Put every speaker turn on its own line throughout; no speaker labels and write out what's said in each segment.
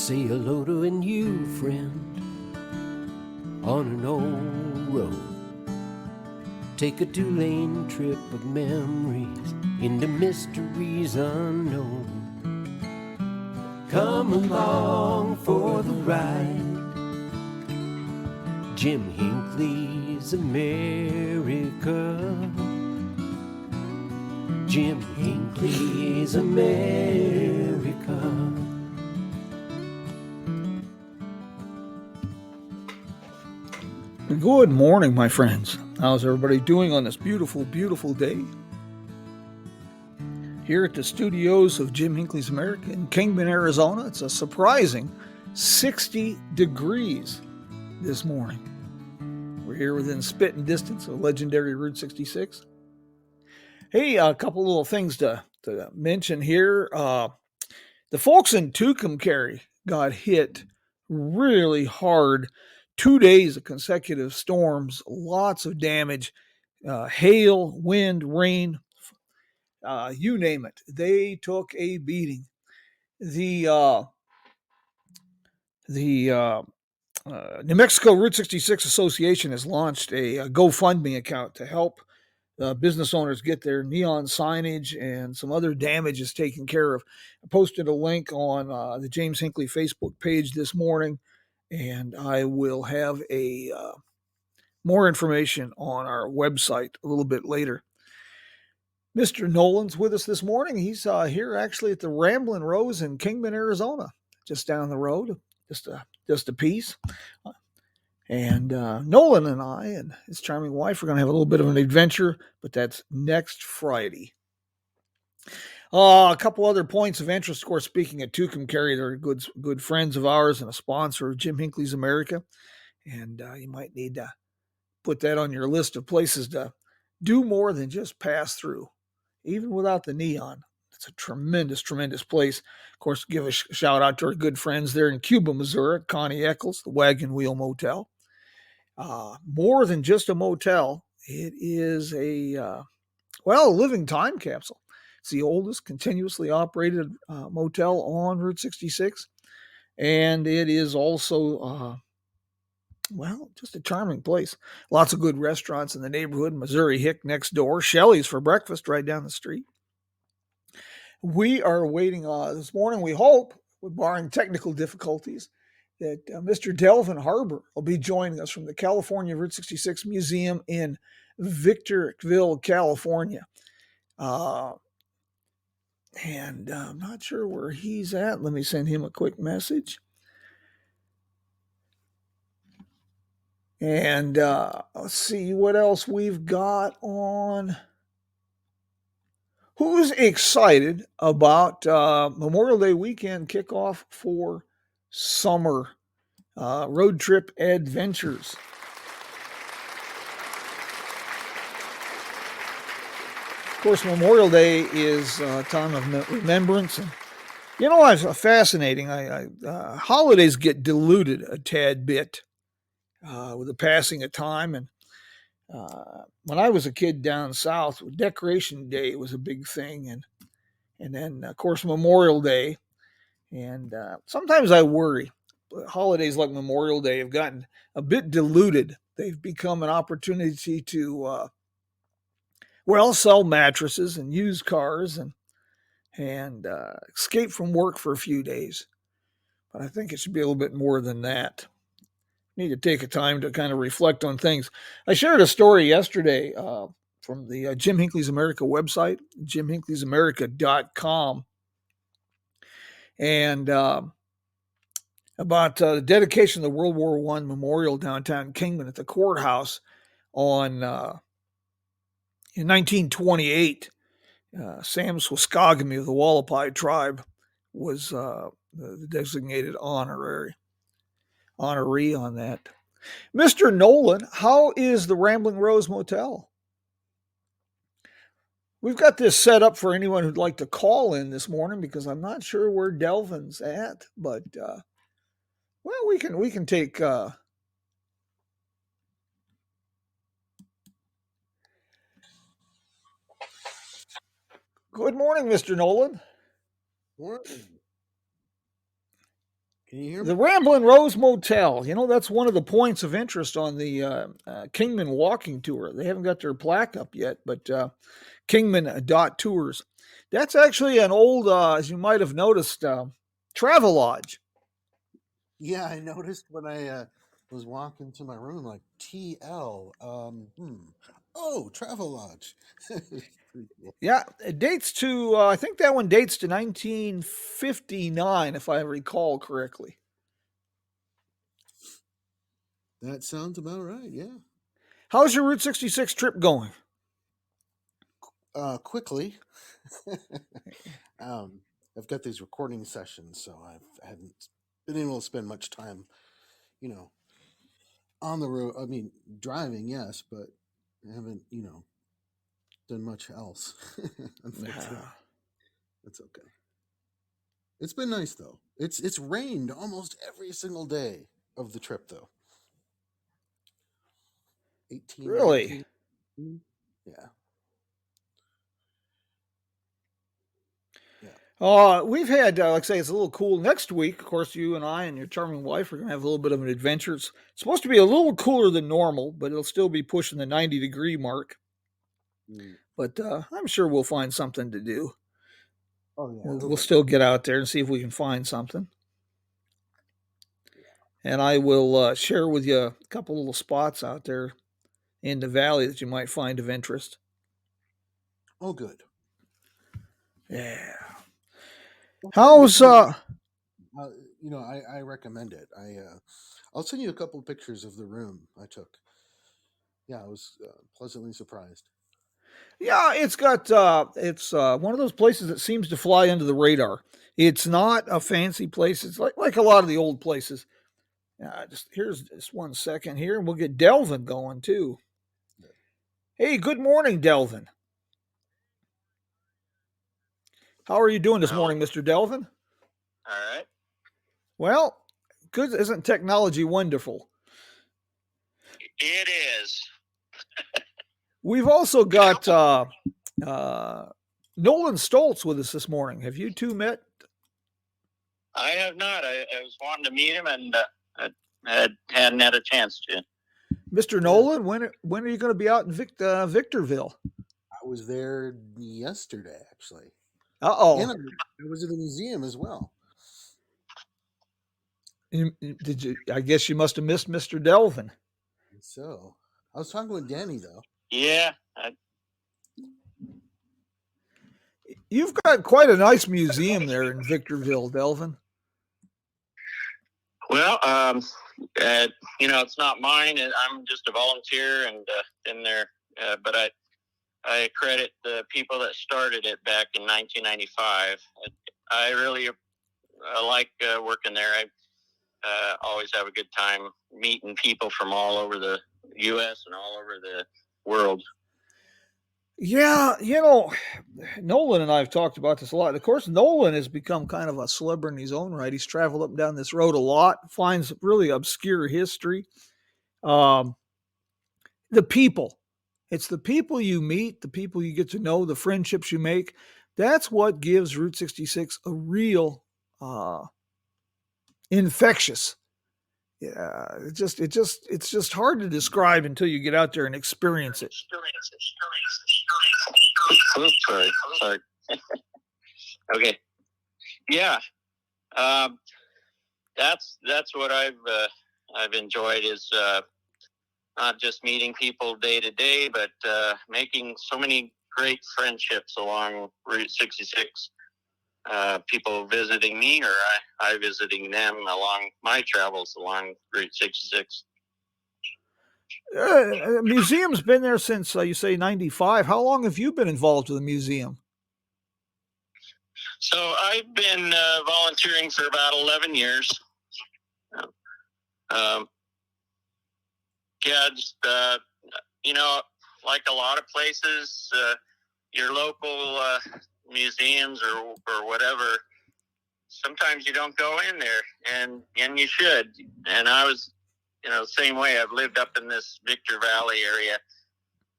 Say hello to a new friend on an old road. Take a two-lane trip of memories into mysteries unknown. Come along for the ride. Jim Hinckley's America. Jim Hinckley's America.
Good morning, my friends. How's everybody doing on this beautiful, beautiful day? Here at the studios of Jim Hinckley's America in Kingman, Arizona, it's a surprising 60 degrees this morning. We're here within spitting distance of legendary Route 66. Hey, a couple little things to mention here. The folks in Tucumcari got hit really hard. 2 days of consecutive storms, lots of damage, hail, wind, rain, you name it. They took a beating. The New Mexico Route 66 Association has launched a GoFundMe account to help business owners get their neon signage and some other damages taken care of. I posted a link on the James Hinckley Facebook page this morning, and I will have a more information on our website a little bit later. Mr. Nolan's with us this morning. He's here actually at the Ramblin' Rose in Kingman, Arizona, just down the road, just a piece. And Nolan and I and his charming wife are going to have a little bit of an adventure, but that's next Friday. A couple other points of interest, of course, speaking of Tucumcari, they're good friends of ours and a sponsor of Jim Hinckley's America. And you might need to put that on your list of places to do more than just pass through, even without the neon. It's a tremendous, tremendous place. Of course, give a shout out to our good friends there in Cuba, Missouri, at Connie Eccles, the Wagon Wheel Motel. More than just a motel, it is a living time capsule. It's the oldest continuously operated motel on Route 66, and it is also just a charming place. Lots of good restaurants in the neighborhood. Missouri Hick next door. Shelley's for breakfast right down the street. We are waiting this morning, we hope, barring technical difficulties, that Mr. Delvin Harbour will be joining us from the California Route 66 Museum in Victorville, California. And I'm not sure where he's at. Let me send him a quick message. And let's see what else we've got on. Who's excited about Memorial Day weekend kickoff for summer road trip adventures? Of course, Memorial Day is a time of remembrance. And, it's fascinating. Holidays get diluted a tad bit with the passing of time. And when I was a kid down south, Decoration Day was a big thing. And then, of course, Memorial Day. And sometimes I worry. Holidays like Memorial Day have gotten a bit diluted. They've become an opportunity to, sell mattresses and used cars and escape from work for a few days. But I think it should be a little bit more than that. Need to take a time to kind of reflect on things. I shared a story yesterday from the Jim Hinckley's America website, jimhinckley'samerica.com, and about the dedication of the World War I Memorial downtown Kingman at the courthouse in 1928. Sam Swiskogamy of the Wallapai tribe was the designated honoree on that. Mr. Nolan, how is the Rambling Rose Motel? We've got this set up for anyone who'd like to call in this morning because I'm not sure where Delvin's at, but we can take. Good morning, Mr. Nolan.
Morning. Can you hear me?
The Ramblin' Rose Motel. That's one of the points of interest on the Kingman walking tour. They haven't got their plaque up yet, but Kingman.tours. That's actually an old, as you might have noticed, TraveLodge.
Yeah, I noticed when I was walking to my room, like TL. Oh, TraveLodge. Pretty cool.
Yeah, it dates to, I think that one dates to 1959, if I recall correctly.
That sounds about right. Yeah.
How's your Route 66 trip going?
Quickly. um, I've got these recording sessions, so I haven't been able to spend much time, you know, on the road. I mean, driving, yes, but I haven't, done much else. Unfortunately,
Ah,
that's okay. It's been nice though. It's rained almost every single day of the trip though. 18,
really?
19. Yeah. Yeah.
We've had, like I say, it's a little cool. Next week, of course, you and I and your charming wife are going to have a little bit of an adventure. It's supposed to be a little cooler than normal, but it'll still be pushing the 90-degree mark.
Mm.
But I'm sure we'll find something to do.
Oh yeah,
We'll,
it'll
we'll
be
still get out there and see if we can find something. And I will share with you a couple little spots out there in the valley that you might find of interest.
oh good.
Yeah.
Well, try and get
How's
together. Uh, I recommend it. I'll send you a couple pictures of the room I took. Yeah, I was pleasantly surprised.
Yeah, it's one of those places that seems to fly under the radar. It's not a fancy place. It's like a lot of the old places. Just here's just 1 second here, and we'll get Delvin going too. Hey, good morning, Delvin. How are you doing this morning, Mr. Delvin?
All right.
Well, good. Isn't technology wonderful?
It is.
We've also got Nolan Stolz with us this morning. Have you two met?
I have not. I was wanting to meet him, and I hadn't had a chance to.
Mr. Nolan, when are you going to be out in Victorville?
I was there yesterday actually,
Uh-oh.
and I was at the museum as well.
Did you? I guess you must have missed Mr. Delvin.
So I was talking with Danny though.
Yeah.
You've got quite a nice museum there in Victorville, Delvin.
Well, it's not mine. I'm just a volunteer and in there. But I credit the people that started it back in 1995. I really like working there. I always have a good time meeting people from all over the U.S. and all over the world.
Yeah, Nolan and I have talked about this a lot. Of course, Nolan has become kind of a celebrity in his own right. He's traveled up and down this road a lot, finds really obscure history. Um, the people. It's the people you meet, the people you get to know, the friendships you make. That's what gives Route 66 a real infectious. Yeah, it's just hard to describe until you get out there and experience it.
Oops, sorry. Okay. Yeah. That's what I've enjoyed is not just meeting people day to day, but making so many great friendships along Route 66. People visiting me, or I visiting them along my travels along Route 66.
Museum's been there since you say 95. How long have you been involved with the museum?
So I've been volunteering for about 11 years. Just like a lot of places, your local museums or whatever, sometimes you don't go in there, and you should. And I was, same way. I've lived up in this Victor Valley area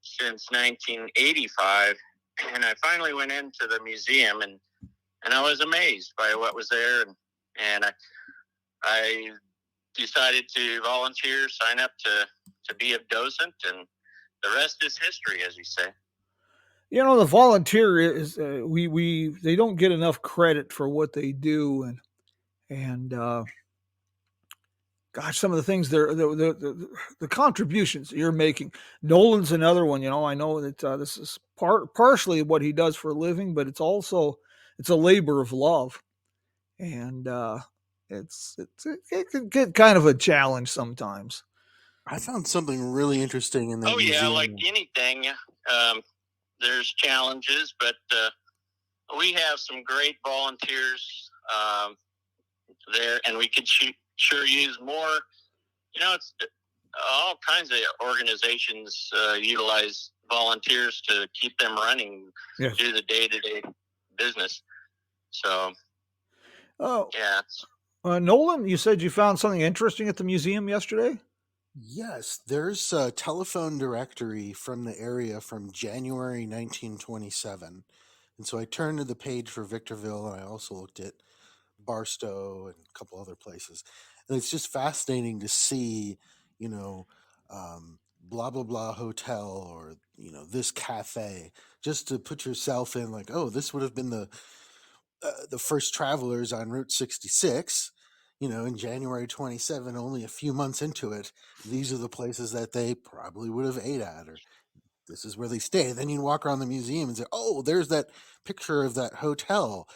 since 1985, and I finally went into the museum, and I was amazed by what was there, and I decided to volunteer, sign up to be a docent, and the rest is history, as you say.
The volunteer is they don't get enough credit for what they do, and gosh, some of the things the contributions that you're making. Nolan's another one. I know that this is partially what he does for a living, but it's a labor of love, and it can get kind of a challenge sometimes.
I found something really interesting in that museum.
Yeah, like anything, there's challenges, but we have some great volunteers there, and we could sure use more. It's all kinds of organizations utilize volunteers to keep them running,
yes.
Do the day-to-day business. So, yeah.
Nolan, you said you found something interesting at the museum yesterday?
Yes, there's a telephone directory from the area from January 1927. And so I turned to the page for Victorville, and I also looked at Barstow and a couple other places. And it's just fascinating to see, blah, blah, blah hotel or, this cafe, just to put yourself in like, oh, this would have been the first travelers on Route 66, in January 27, only a few months into it. These are the places that they probably would have ate at, or this is where they stay. Then you walk around the museum and say, oh, there's that picture of that hotel.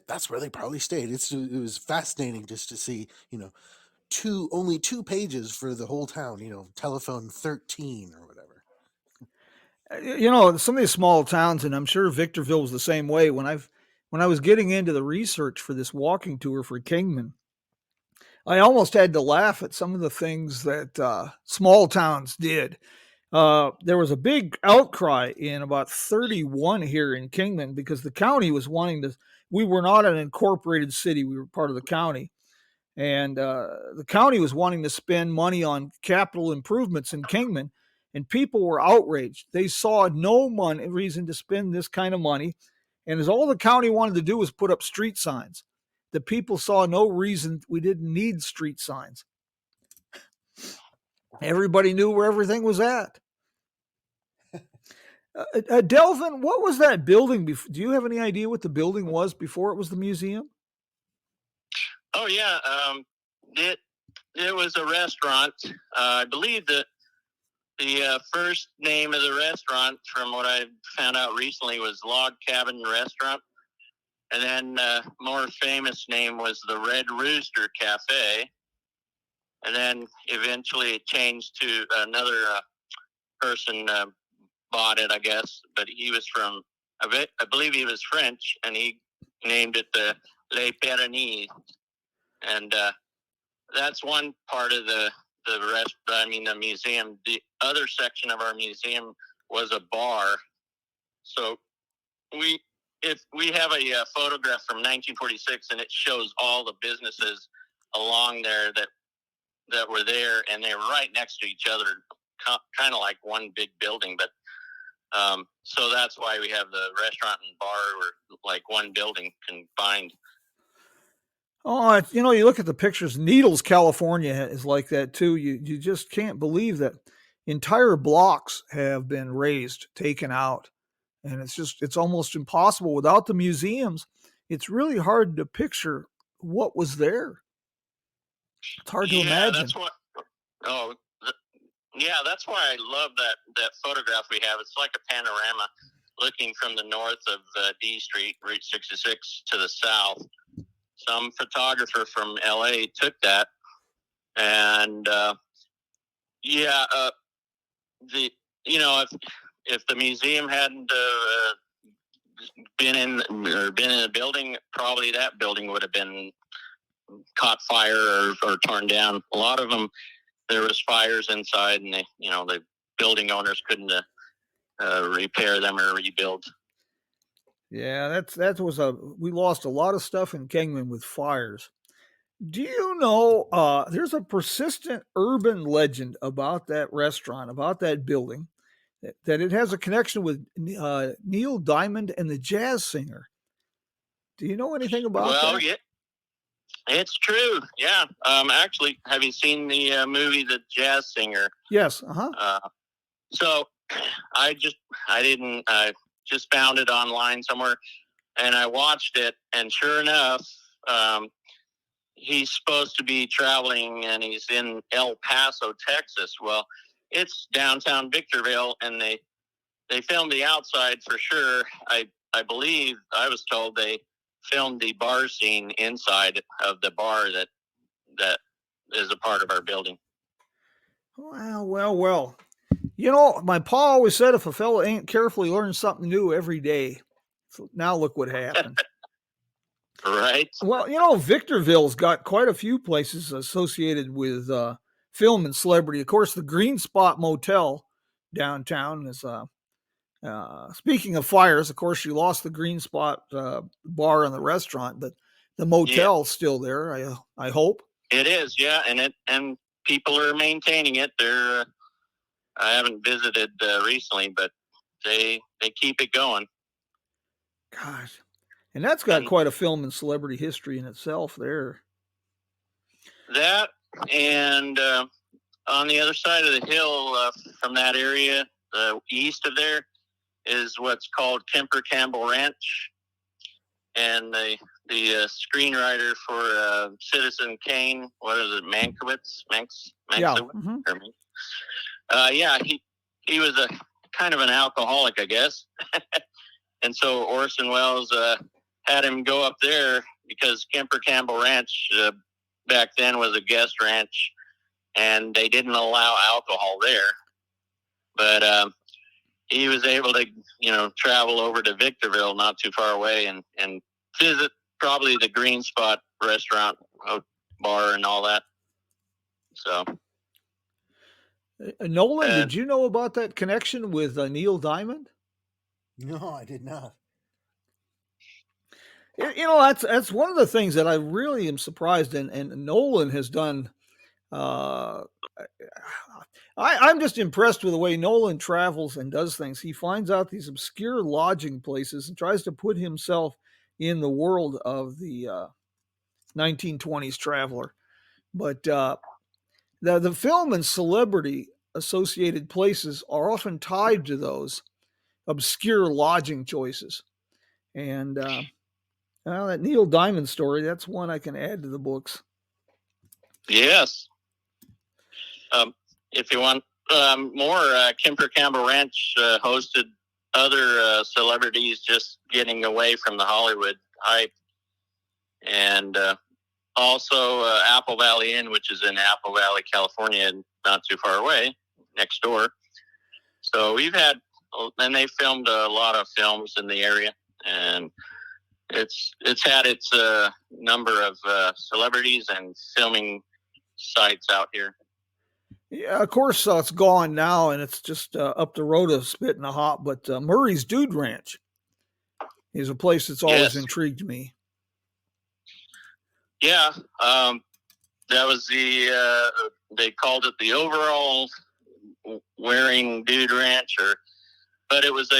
That's where they probably stayed. It was fascinating just to see, only 2 pages for the whole town, telephone 13 or whatever.
Some of these small towns, and I'm sure Victorville was the same way. When I was getting into the research for this walking tour for Kingman, I almost had to laugh at some of the things that small towns did. There was a big outcry in about 31 here in Kingman because the county was we were not an incorporated city. We were part of the county. And the county was wanting to spend money on capital improvements in Kingman, and people were outraged. They saw no reason to spend this kind of money. And as all the county wanted to do was put up street signs, the people saw no reason we didn't need street signs. Everybody knew where everything was at. Delvin, what was that building? Do you have any idea what the building was before it was the museum?
Oh, yeah. It was a restaurant. I believe that the first name of the restaurant, from what I found out recently, was Log Cabin Restaurant. And then more famous name was the Red Rooster Cafe. And then eventually it changed to another person bought it, I guess. But he was I believe he was French, and he named it the Les Pyrénées. And that's one part of the museum. The other section of our museum was a bar. So if we have a photograph from 1946, and it shows all the businesses along there that were there, and they're right next to each other, kind of like one big building. But so that's why we have the restaurant and bar were like one building combined.
Oh, you look at the pictures. Needles, California is like that too. You just can't believe that entire blocks have been razed, taken out. And it's almost impossible without the museums. It's really hard to picture what was there. It's hard to imagine.
That's why I love that photograph we have. It's like a panorama looking from the north of D Street, Route 66, to the south. Some photographer from LA took that, and if the museum hadn't been in a building, probably that building would have been caught fire or torn down. A lot of them, there was fires inside, and the building owners couldn't repair them or rebuild.
Yeah, we lost a lot of stuff in Kingman with fires. Do you know there's a persistent urban legend about that restaurant, about that building, that it has a connection with Neil Diamond and the jazz singer? Do you know anything about that?
It's true. Yeah. Actually, have you seen the movie The Jazz Singer?
Yes. Uh-huh.
So I just found it online somewhere, and I watched it, and sure enough, he's supposed to be traveling, and he's in El Paso, Texas. Well, it's downtown Victorville, and they filmed the outside for sure. I believe I was told they filmed the bar scene inside of the bar that is a part of our building.
Well. You know, my pa always said if a fella ain't careful, he learns something new every day. So now look what happened.
Right.
Well, you know, Victorville's got quite a few places associated with film and celebrity. Of course, the Green Spot Motel downtown is. Speaking of fires, of course, you lost the Green Spot bar and the restaurant, but the motel's still there. I hope
it is. Yeah, and people are maintaining it. I haven't visited recently, but they keep it going.
Gosh, and that's got quite a film and celebrity history in itself there.
That, and on the other side of the hill from that area, east of there, is what's called Kemper Campbell Ranch. And the screenwriter for Citizen Kane, what is it, Mankiewicz?
Yeah.
Yeah, he was a kind of an alcoholic, I guess. And so Orson Welles had him go up there because Kemper Campbell Ranch back then was a guest ranch, and they didn't allow alcohol there. But he was able to, travel over to Victorville, not too far away, and visit probably the Green Spot restaurant, bar, and all that. So,
Nolan, did you know about that connection with Neil Diamond?
No, I did not.
That's one of the things that I really am surprised in, and Nolan has done. I'm just impressed with the way Nolan travels and does things. He finds out these obscure lodging places and tries to put himself in the world of the 1920s traveler. But the film and celebrity associated places are often tied to those obscure lodging choices. And that Neil Diamond story, that's one I can add to the books.
Yes. If you want more, Kemper Campbell Ranch hosted other celebrities just getting away from the Hollywood hype. And also Apple Valley Inn, which is in Apple Valley, California, not too far away, next door. So and they filmed a lot of films in the area, and it's had its number of celebrities and filming sites out here.
Yeah, of course, it's gone now, and it's just up the road a spit and a hop. But Murray's Dude Ranch is a place that's always intrigued me.
Yeah, that was they called it the overall wearing Dude Ranch, but it was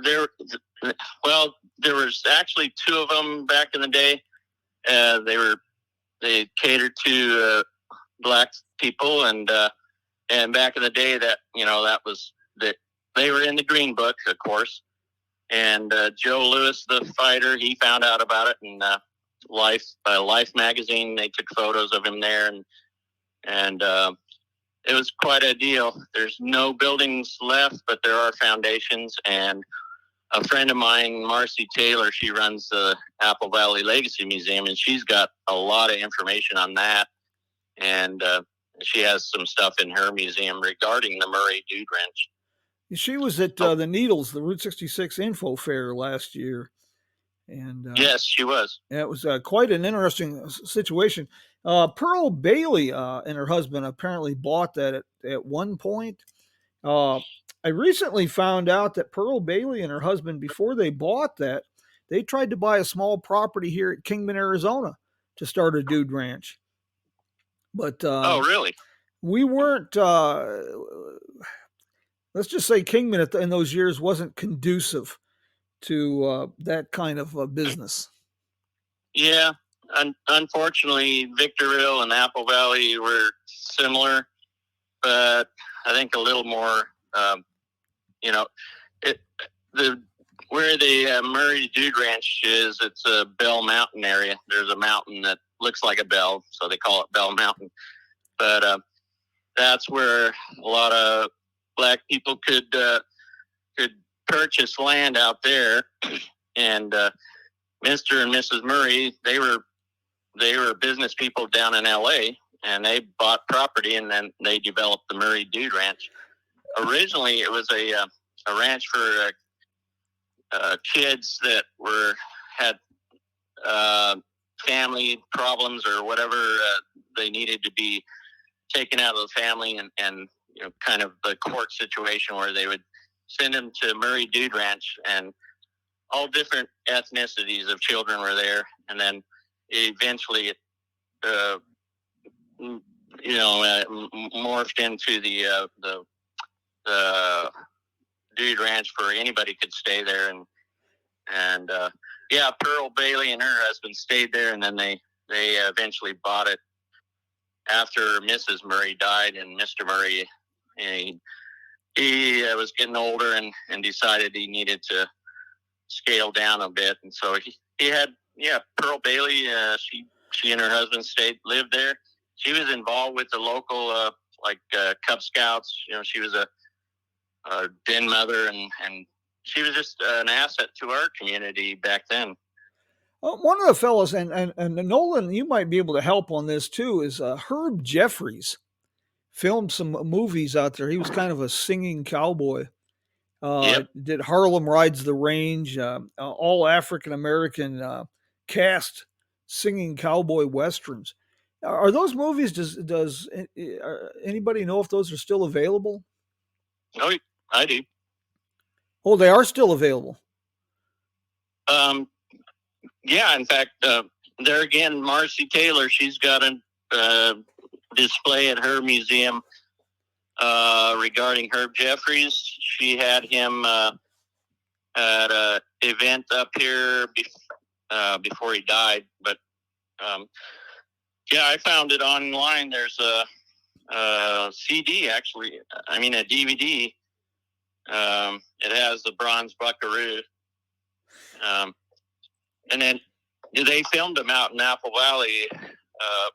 there. Well, there was actually two of them back in the day. They catered to Black people, and back in the day that they were in the Green Book, of course. And Joe Louis, the fighter, he found out about it, and Life magazine, they took photos of him there, and it was quite a deal. There's no buildings left, but there are foundations. And a friend of mine, Marcy Taylor, she runs the Apple Valley Legacy Museum, and she's got a lot of information on that. And she has some stuff in her museum regarding the Murray Dude Ranch.
She was at the Needles, the Route 66 Info Fair last year. And
yes, she was.
It was quite an interesting situation. Pearl Bailey and her husband apparently bought that at one point. I recently found out that Pearl Bailey and her husband, before they bought that, they tried to buy a small property here at Kingman, Arizona to start a Dude Ranch. But
oh, really?
We weren't. Let's just say Kingman in those years wasn't conducive to that kind of business.
Yeah, unfortunately, Victorville and Apple Valley were similar, but I think a little more. You know, where the Murray Dude Ranch is, it's a Bell Mountain area. There's a mountain that looks like a bell, so they call it Bell Mountain. But that's where a lot of black people could purchase land out there. And Mr. and Mrs. Murray, they were business people down in L.A., and they bought property, and then they developed the Murray Dude Ranch. Originally, it was a ranch for kids that had family problems or whatever. They needed to be taken out of the family, and kind of the court situation where they would send them to Murray Dude Ranch, and all different ethnicities of children were there. And then eventually it morphed into the Dude Ranch for anybody could stay there. And Pearl Bailey and her husband stayed there, and then they eventually bought it after Mrs. Murray died, and Mr. Murray, he was getting older and decided he needed to scale down a bit. And so he had, Pearl Bailey, she and her husband lived there. She was involved with the local, Cub Scouts. She was a den mother, and she was just an asset to our community back then.
One of the fellows, and Nolan, you might be able to help on this too, is Herb Jeffries. Filmed some movies out there. He was kind of a singing cowboy. Did Harlem Rides the Range, all African-American cast singing cowboy westerns. Are those movies, does anybody know if those are still available?
Oh, I do.
Oh, they are still available.
In fact, there again, Marcy Taylor, she's got a display at her museum regarding Herb Jeffries. She had him at an event up here before he died. But I found it online. There's a CD, actually. I mean, a DVD. It has the Bronze Buckaroo. And then they filmed him out in Apple Valley,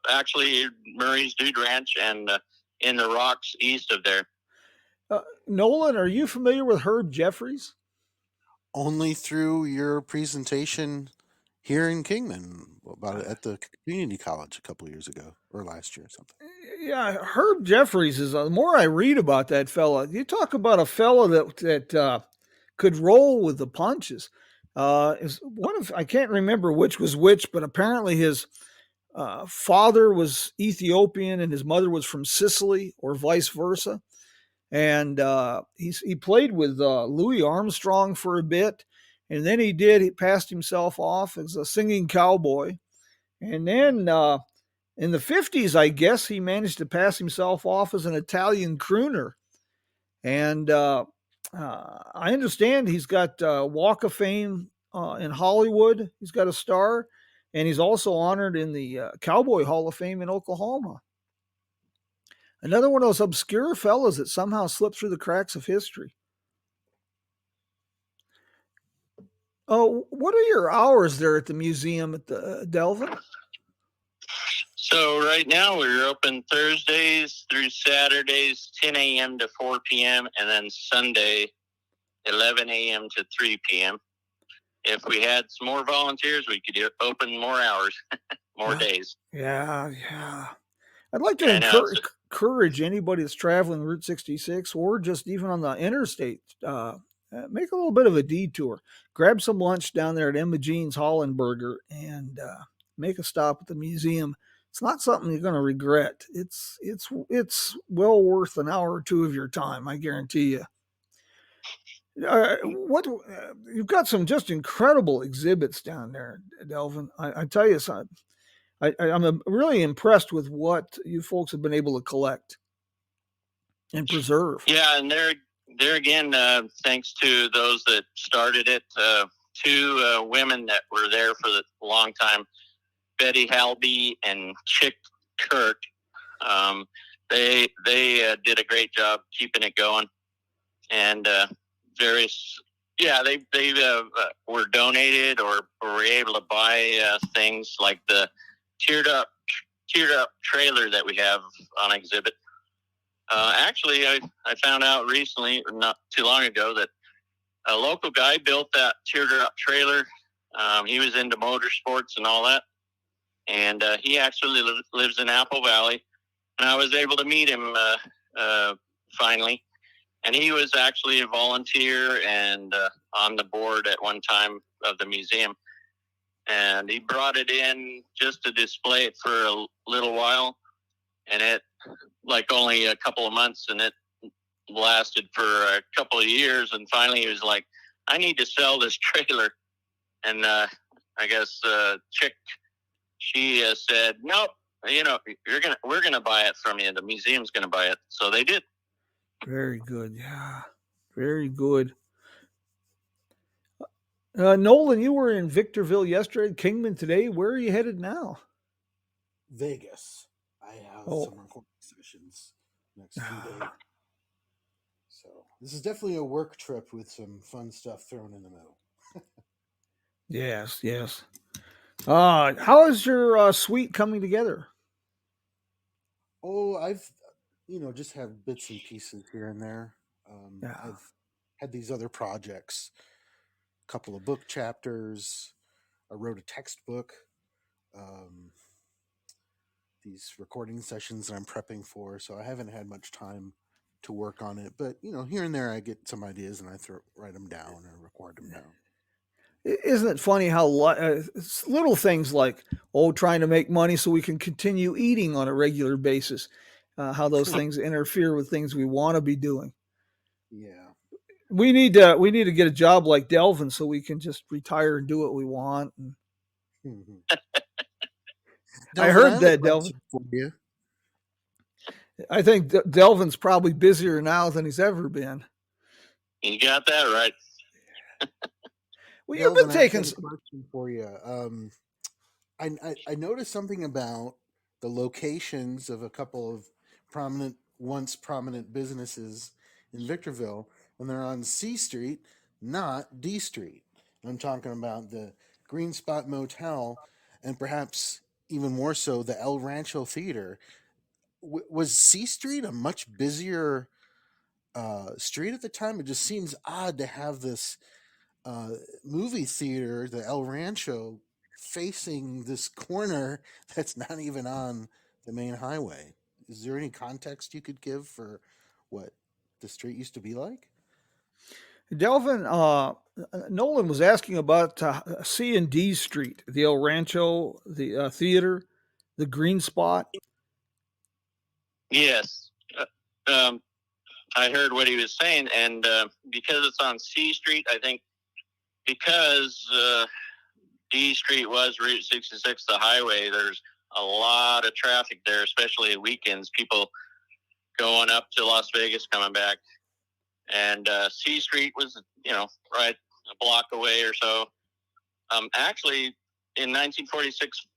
actually Murray's Dude Ranch, and in the rocks east of there.
Nolan, are you familiar with Herb Jeffries?
Only through your presentation here in Kingman about it at the community college a couple of years ago, or last year or something.
Yeah, Herb Jeffries is, the more I read about that fella, you talk about a fella that could roll with the punches. Is I can't remember which was which, but apparently his father was Ethiopian and his mother was from Sicily, or vice versa. And he played with Louis Armstrong for a bit, and then he passed himself off as a singing cowboy. And then in the 50s, I guess, he managed to pass himself off as an Italian crooner. And I understand he's got Walk of Fame in Hollywood. He's got a star, and he's also honored in the Cowboy Hall of Fame in Oklahoma. Another one of those obscure fellas that somehow slipped through the cracks of history. Oh, what are your hours there at the museum at the Delvin?
So right now we're open Thursdays through Saturdays, 10 a.m. to 4 p.m., and then Sunday, 11 a.m. to 3 p.m. If we had some more volunteers, we could open more hours, more days. Yeah.
I'd like to encourage anybody that's traveling Route 66 or just even on the interstate, make a little bit of a detour. Grab some lunch down there at Emma Jean's Hollenberger and make a stop at the museum. It's not something you're going to regret. It's well worth an hour or two of your time, I guarantee you. You've got some just incredible exhibits down there, Delvin. I tell you something. I'm really impressed with what you folks have been able to collect and preserve.
Yeah, and there again, thanks to those that started it, two women that were there for a long time. Betty Halby and Chick Kirk. They did a great job keeping it going, and various they were donated or were able to buy things like the teared up trailer that we have on exhibit. Actually, I found out recently, not too long ago, that a local guy built that teared up trailer. He was into motorsports and all that, and he actually lives in Apple Valley. And I was able to meet him finally. And he was actually a volunteer and on the board at one time of the museum. And he brought it in just to display it for a little while. And it, like, only a couple of months, and it lasted for a couple of years. And finally he was like, I need to sell this trailer. And I guess Chick, she said, nope, we're gonna buy it from you. The museum's gonna buy it. So they did.
Very good. Yeah, very good. Nolan, you were in Victorville yesterday, Kingman today. Where are you headed now?
Vegas. I have some recording sessions next few days. So this is definitely a work trip with some fun stuff thrown in the middle.
Yes. How is your suite coming together?
Oh, I've, just have bits and pieces here and there. I've had these other projects, a couple of book chapters. I wrote a textbook. These recording sessions that I'm prepping for, so I haven't had much time to work on it. But here and there, I get some ideas and I write them down or record them down.
Isn't it funny how little things like trying to make money so we can continue eating on a regular basis, how those things interfere with things we want to be doing.
Yeah,
we need to get a job like Delvin so we can just retire and do what we want. I heard that, Delvin.
For you.
I think Delvin's probably busier now than he's ever been.
You got that right.
Well, you've been taking
a question for you. I noticed something about the locations of a couple of once prominent businesses in Victorville, and they're on C Street, not D Street. I'm talking about the Green Spot Motel, and perhaps even more so the El Rancho Theater. Was C Street a much busier street at the time? It just seems odd to have this movie theater, the El Rancho, facing this corner that's not even on the main highway. Is there any context you could give for what the street used to be like?
Delvin, Nolan was asking about C and D Street, the El Rancho, the theater, the Green Spot.
Yes. I heard what he was saying, and because it's on C Street, I think because D Street was Route 66, the highway, there's a lot of traffic there, especially weekends, people going up to Las Vegas, coming back. And C Street was, right a block away or so. Actually, in 1946,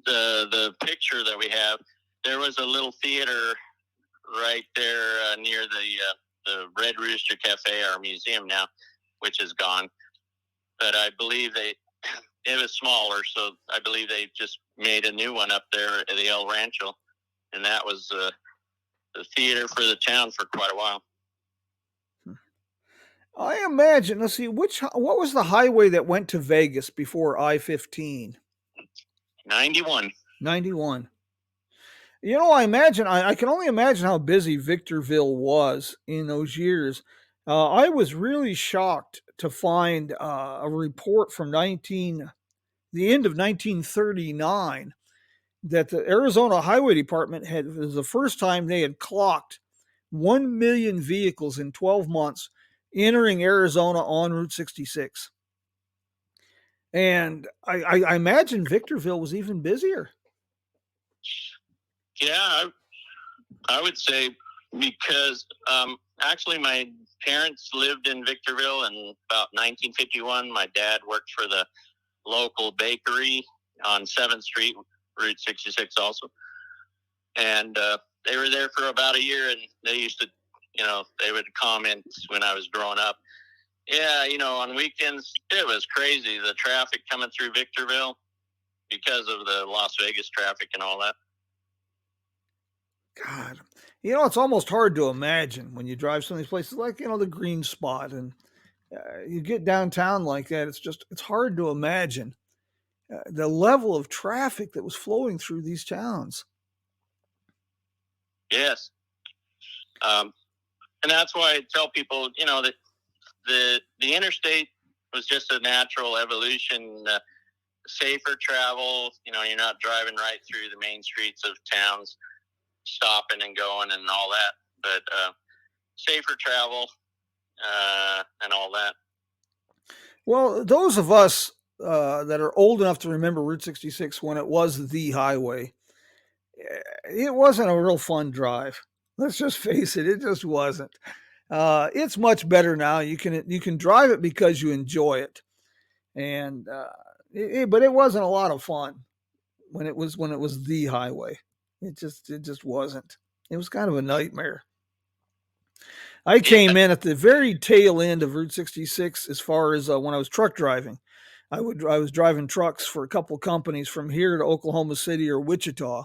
the picture that we have, there was a little theater right there near the Red Rooster Cafe, our museum now, which is gone. But I believe it was smaller, so I believe they just made a new one up there at the El Rancho, and that was the theater for the town for quite a while.
I imagine. Let's see, what was the highway that went to Vegas before I-15?
91.
91. I imagine. I can only imagine how busy Victorville was in those years. I was really shocked to find a report from the end of 1939 that the Arizona Highway Department it was the first time they had clocked 1 million vehicles in 12 months entering Arizona on Route 66. And I imagine Victorville was even busier.
Yeah, I would say because actually my parents lived in Victorville in about 1951. My dad worked for the local bakery on 7th Street, Route 66 also. And they were there for about a year, and they used to, they would comment when I was growing up. Yeah, on weekends, it was crazy, the traffic coming through Victorville because of the Las Vegas traffic and all that.
God, it's almost hard to imagine when you drive some of these places like, the Green Spot, and you get downtown like that. It's hard to imagine the level of traffic that was flowing through these towns.
Yes. And that's why I tell people, that the interstate was just a natural evolution, safer travel. You're not driving right through the main streets of towns, stopping and going and all that, but safer travel and all that.
Well, those of us that are old enough to remember Route 66 when it was the highway, it wasn't a real fun drive. Let's just face it just wasn't. It's much better now. You can drive it because you enjoy it, and but it wasn't a lot of fun when it was the highway. It just wasn't. It was kind of a nightmare. I came in at the very tail end of Route 66 as far as when I was truck driving. I was driving trucks for a couple companies from here to Oklahoma City or Wichita.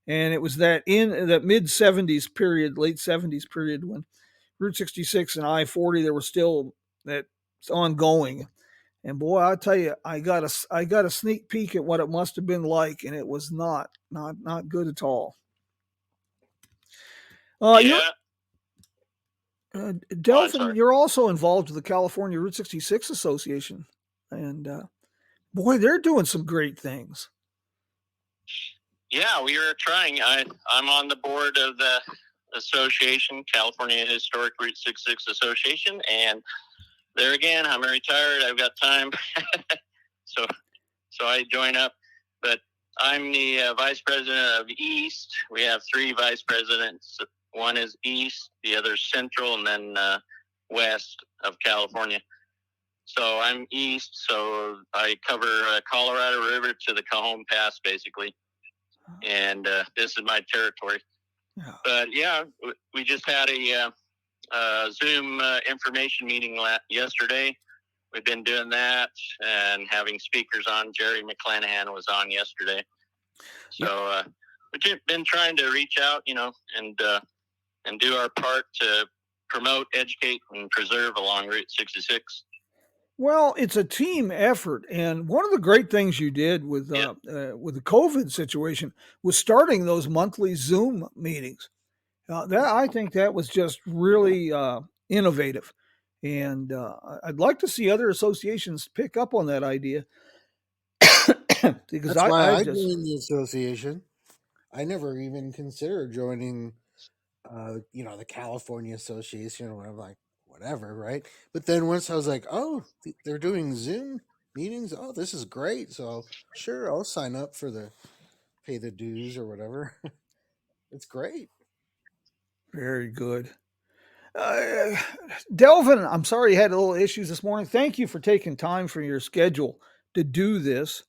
And it was that in that mid 70s period, late 70s period, when Route 66 and I-40, there was still that ongoing. And boy, I'll tell you, I got a sneak peek at what it must have been like, and it was not good at all.
Yeah.
Delvin, you're also involved with the California Route 66 Association, and boy, they're doing some great things.
Yeah, we were trying. I'm on the board of the association, California Historic Route 66 Association, and there again, I'm retired. I've got time, so I join up. But I'm the vice president of East. We have 3 vice presidents. One is East, the other is Central, and then West of California. So I'm East, so I cover Colorado River to the Cajon Pass, basically. And this is my territory. Yeah. But yeah, we just had a Zoom information meeting yesterday. We've been doing that and having speakers on. Jerry McClanahan was on yesterday. So we've been trying to reach out, and do our part to promote, educate, and preserve along Route 66.
Well, it's a team effort, and one of the great things you did with the COVID situation was starting those monthly Zoom meetings. I think that was just really innovative, and I'd like to see other associations pick up on that idea.
Because that's why I joined the association. I never even considered joining, the California Association, or I'm like, whatever, right? But then once I was like, oh, they're doing Zoom meetings. Oh, this is great. So sure, I'll sign up for pay the dues or whatever. It's great.
Very good. Delvin, I'm sorry you had a little issues this morning. Thank you for taking time from your schedule to do this.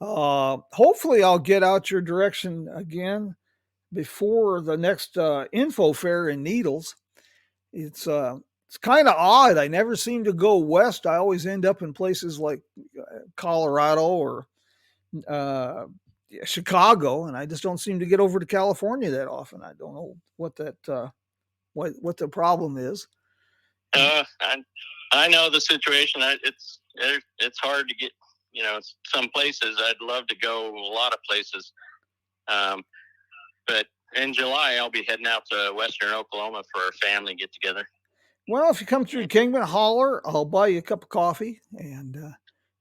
Hopefully I'll get out your direction again before the next info fair in Needles. It's kind of odd. I never seem to go west. I always end up in places like Colorado or Chicago, and I just don't seem to get over to California that often. I don't know what that what the problem is.
I know the situation. It's hard to get. Some places I'd love to go. A lot of places, but in July I'll be heading out to Western Oklahoma for our family get together.
Well, if you come through Kingman, holler. I'll buy you a cup of coffee, and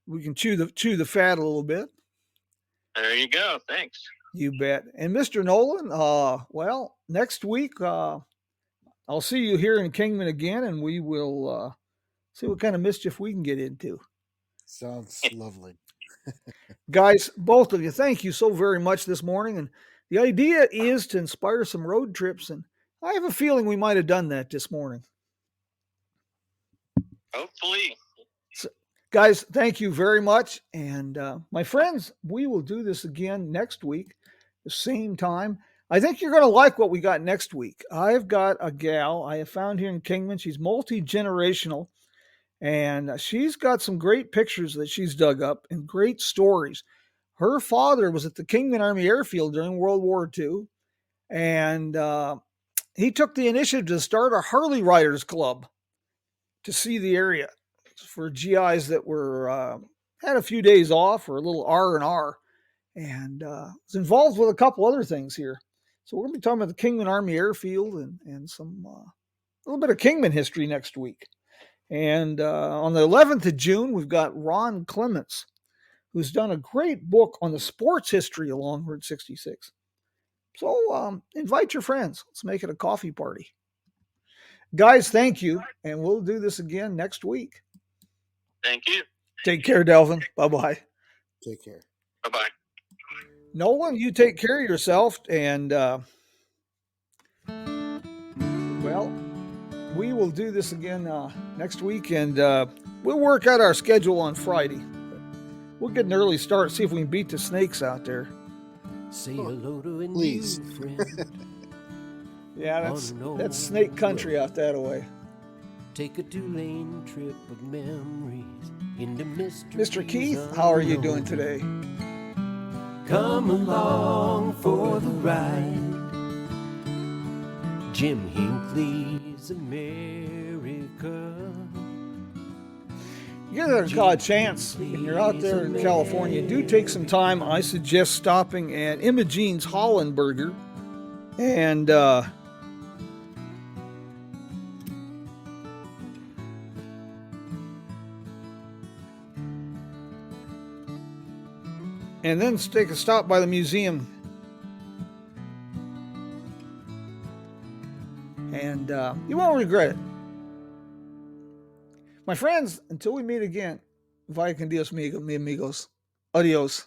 we can chew the fat a little bit.
There you go. Thanks.
You bet. And Mr. Nolan, well, next week I'll see you here in Kingman again, and we will see what kind of mischief we can get into.
Sounds lovely.
Guys, both of you, thank you so very much this morning. And the idea is to inspire some road trips, and I have a feeling we might have done that this morning.
Hopefully.
Guys, thank you very much. And my friends, we will do this again next week, the same time. I think you're going to like what we got next week. I've got a gal I have found here in Kingman. She's multi-generational, and she's got some great pictures that she's dug up and great stories. Her father was at the Kingman Army Airfield during World War II, and he took the initiative to start a Harley Riders Club to see the area for GIs that were had a few days off or a little R&R, and was involved with a couple other things here. So we're going to be talking about the Kingman Army Airfield and some a little bit of Kingman history next week. And on the 11th of June, we've got Ron Clements, who's done a great book on the sports history along Route 66. So invite your friends. Let's make it a coffee party. Guys, thank you. And we'll do this again next week.
Thank you.
Take care, Delvin. Bye-bye.
Take care.
Bye-bye.
Nolan, you take care of yourself. And, well, we will do this again next week. And we'll work out our schedule on Friday. We'll get an early start, see if we can beat the snakes out there.
Say hello to a
Please.
new friend.
Yeah, that's snake country out that way.
Take a 2-lane trip of memories into mystery.
Mr. Keith, how are you doing today?
Come along for the ride. Jim Hinckley's America.
You guys got a chance, and you're out there in California, do take some time. I suggest stopping at Imogene's Holland Burger. And then take a stop by the museum. And you won't regret it. My friends, until we meet again, vaya con Dios, mi amigos. Adios.